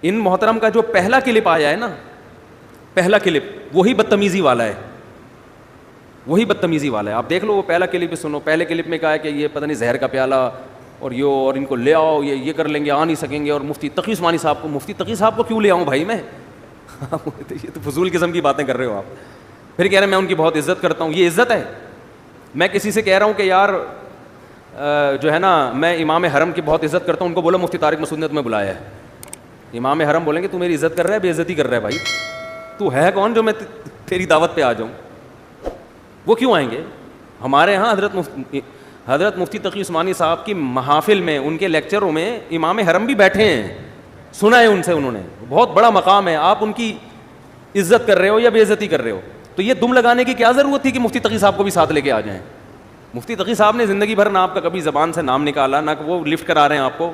ان محترم کا جو پہلا کلپ آیا ہے نا، پہلا کلپ وہی بدتمیزی والا ہے، وہی بدتمیزی والا ہے. آپ دیکھ لو وہ پہلا کلپ بھی سنو. پہلے کلپ میں کہا ہے کہ یہ پتہ نہیں زہر کا پیالہ اور اور ان کو لے آؤ، یہ کر لیں گے، آ نہیں سکیں گے. اور مفتی تقی عثمانی صاحب کو، مفتی تقی صاحب کو کیوں لے آؤں بھائی میں؟ یہ تو فضول قسم کی باتیں کر رہے ہو آپ. پھر کہہ رہے ہیں میں ان کی بہت عزت کرتا ہوں. یہ عزت ہے؟ میں کسی سے کہہ رہا ہوں کہ یار جو ہے نا میں امام حرم کی بہت عزت کرتا ہوں، ان کو بولو مفتی طارق مسعود نے تمہیں بلایا ہے. امام حرم بولیں گے تو میری عزت کر رہا ہے، بے عزتی کر رہا ہے. بھائی تو ہے کون جو میں تیری دعوت پہ آ جاؤں؟ وہ کیوں آئیں گے؟ ہمارے ہاں حضرت مفتی تقی عثمانی صاحب کی محافل میں، ان کے لیکچروں میں امام حرم بھی بیٹھے ہیں، سنا ہے ان سے، انہوں نے بہت بڑا مقام ہے. آپ ان کی عزت کر رہے ہو یا بے عزتی کر رہے ہو؟ تو یہ دم لگانے کی کیا ضرورت تھی کہ مفتی تقی صاحب کو بھی ساتھ لے کے آ جائیں؟ مفتی تقی صاحب نے زندگی بھر نہ آپ کا کبھی زبان سے نام نکالا، نہ وہ لفٹ کرا رہے ہیں آپ کو.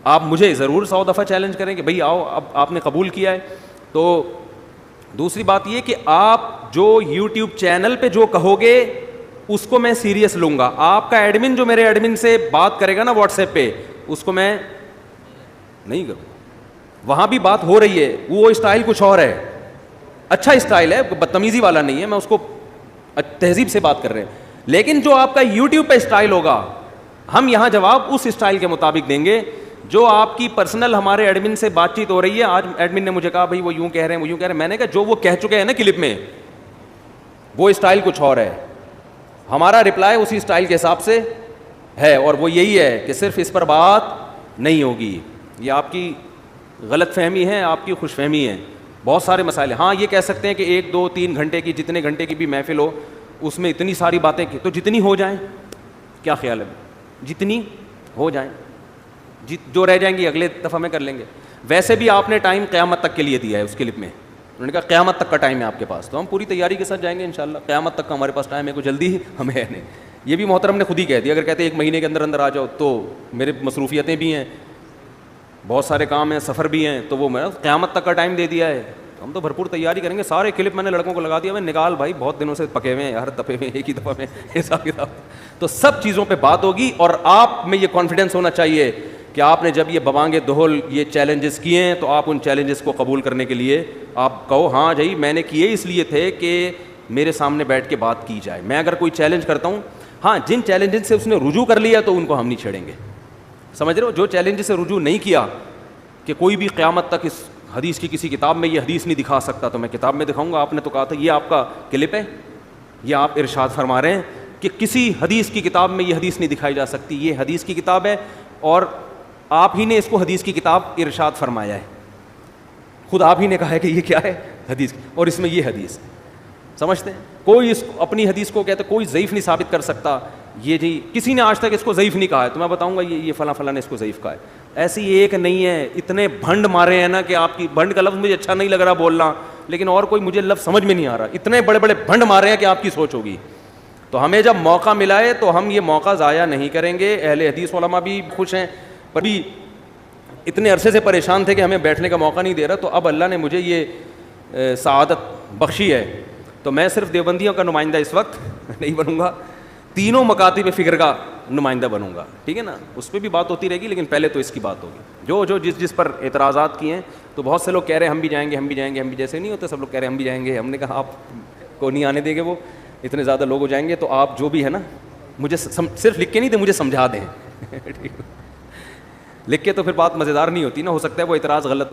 آپ مجھے ضرور 100 دفعہ چیلنج کریں کہ بھئی آؤ، اب آپ نے قبول کیا ہے. تو دوسری بات یہ کہ آپ جو یوٹیوب چینل پہ جو کہو گے اس کو میں سیریس لوں گا. آپ کا ایڈمن جو میرے ایڈمن سے بات کرے گا نا واٹس ایپ پہ، اس کو میں نہیں کروں. وہاں بھی بات ہو رہی ہے، وہ اسٹائل کچھ اور ہے، اچھا اسٹائل ہے، بدتمیزی والا نہیں ہے. میں اس کو تہذیب سے بات کر رہے ہیں. لیکن جو آپ کا یوٹیوب پہ اسٹائل ہوگا، ہم یہاں جواب اس اسٹائل کے مطابق دیں گے جو آپ کی پرسنل ہمارے ایڈمن سے بات چیت ہو رہی ہے. آج ایڈمن نے مجھے کہا بھائی وہ یوں کہہ رہے ہیں، وہ یوں کہہ رہے ہیں. میں نے کہا جو وہ کہہ چکے ہیں نا کلپ میں، وہ اسٹائل کچھ اور ہے. ہمارا رپلائی اسی اسٹائل کے حساب سے ہے، اور وہ یہی ہے کہ صرف اس پر بات نہیں ہوگی. یہ آپ کی غلط فہمی ہے، آپ کی خوش فہمی ہے. بہت سارے مسائل. ہاں یہ کہہ سکتے ہیں کہ 1 2 3 گھنٹے کی، جتنے گھنٹے کی بھی محفل ہو، اس میں اتنی ساری باتیں کی تو جتنی ہو جائیں. کیا خیال ہے؟ جتنی ہو جائیں، جو رہ جائیں گی اگلے دفعہ میں کر لیں گے. ویسے بھی آپ نے ٹائم قیامت تک کے لیے دیا ہے اس کلپ میں. انہوں نے کہا قیامت تک کا ٹائم ہے آپ کے پاس، تو ہم پوری تیاری کے ساتھ جائیں گے انشاءاللہ. قیامت تک کا ہمارے پاس ٹائم ہے، کوئی جلدی ہمیں ہے نہیں. یہ بھی محترم نے خود ہی کہہ دیا. اگر کہتے 1 مہینے کے اندر اندر آ جاؤ تو میرے مصروفیتیں بھی ہیں، بہت سارے کام ہیں، سفر بھی ہیں، تو وہ میں قیامت تک کا ٹائم دے دیا ہے. ہم تو بھرپور تیاری کریں گے. سارے کلپ میں نے لڑکوں کو لگا دیا. میں نکال بھائی، بہت دنوں سے پکے ہوئے ہیں یار، تپے ہوئے ایک ہی دفعہ میں حساب کتاب. تو سب چیزوں پہ بات ہوگی. اور آپ میں یہ کانفیڈنس ہونا چاہیے کہ آپ نے جب یہ بوانگ دہل یہ چیلنجز کیے ہیں تو آپ ان چیلنجز کو قبول کرنے کے لیے آپ کہو ہاں جی میں نے کیے اس لیے تھے کہ میرے سامنے بیٹھ کے بات کی جائے. میں اگر کوئی چیلنج کرتا ہوں، ہاں جن چیلنجز سے اس نے رجوع کر لیا تو ان کو ہم نہیں چھیڑیں گے. سمجھ رہے ہو؟ جو چیلنج سے رجوع نہیں کیا کہ کوئی بھی قیامت تک اس حدیث کی کسی کتاب میں یہ حدیث نہیں دکھا سکتا، تو میں کتاب میں دکھاؤں گا. آپ نے تو کہا تھا، یہ آپ کا کلپ ہے، یہ آپ ارشاد فرما رہے ہیں کہ کسی حدیث کی کتاب میں یہ حدیث نہیں دکھائی جا سکتی. یہ حدیث کی کتاب ہے اور آپ ہی نے اس کو حدیث کی کتاب ارشاد فرمایا ہے. خود آپ ہی نے کہا ہے کہ یہ کیا ہے؟ حدیث، اور اس میں یہ حدیث. سمجھتے ہیں؟ کوئی اس اپنی حدیث کو کہتے کوئی ضعیف نہیں ثابت کر سکتا. یہ جی کسی نے آج تک اس کو ضعیف نہیں کہا ہے، تو میں بتاؤں گا یہ فلاں فلاں نے اس کو ضعیف کہا ہے. ایسی ایک نہیں ہے. اتنے بھنڈ مارے ہیں نا کہ آپ کی بھنڈ کا لفظ مجھے اچھا نہیں لگ رہا بولنا، لیکن اور کوئی مجھے لفظ سمجھ میں نہیں آ رہا. اتنے بڑے بڑے بھنڈ مارے ہیں کہ آپ کی سوچ ہوگی. تو ہمیں جب موقع ملا ہے تو ہم یہ موقع ضائع نہیں کریں گے. اہل حدیث علماء بھی خوش ہیں، پر بھی اتنے عرصے سے پریشان تھے کہ ہمیں بیٹھنے کا موقع نہیں دے رہا. تو اب اللہ نے مجھے یہ سعادت بخشی ہے. تو میں صرف دیوبندیوں کا نمائندہ اس وقت نہیں بنوں گا، تینوں مکاتب فکر کا نمائندہ بنوں گا. ٹھیک ہے نا؟ اس پہ بھی بات ہوتی رہے گی، لیکن پہلے تو اس کی بات ہوگی. جو جس پر اعتراضات کیے ہیں. تو بہت سے لوگ کہہ رہے ہیں ہم بھی جائیں گے، ہم بھی جائیں گے، ہم بھی، جیسے نہیں ہوتے سب لوگ کہہ رہے ہیں ہم بھی جائیں گے. ہم نے کہا آپ کو نہیں آنے دیں گے، وہ اتنے زیادہ لوگ ہو جائیں گے. تو آپ جو بھی ہے نا مجھے صرف لکھ کے نہیں دیں، مجھے سمجھا دیں. ٹھیک، لکھ کے تو پھر بات مزیدار نہیں ہوتی نا. ہو سکتا ہے وہ اعتراض غلط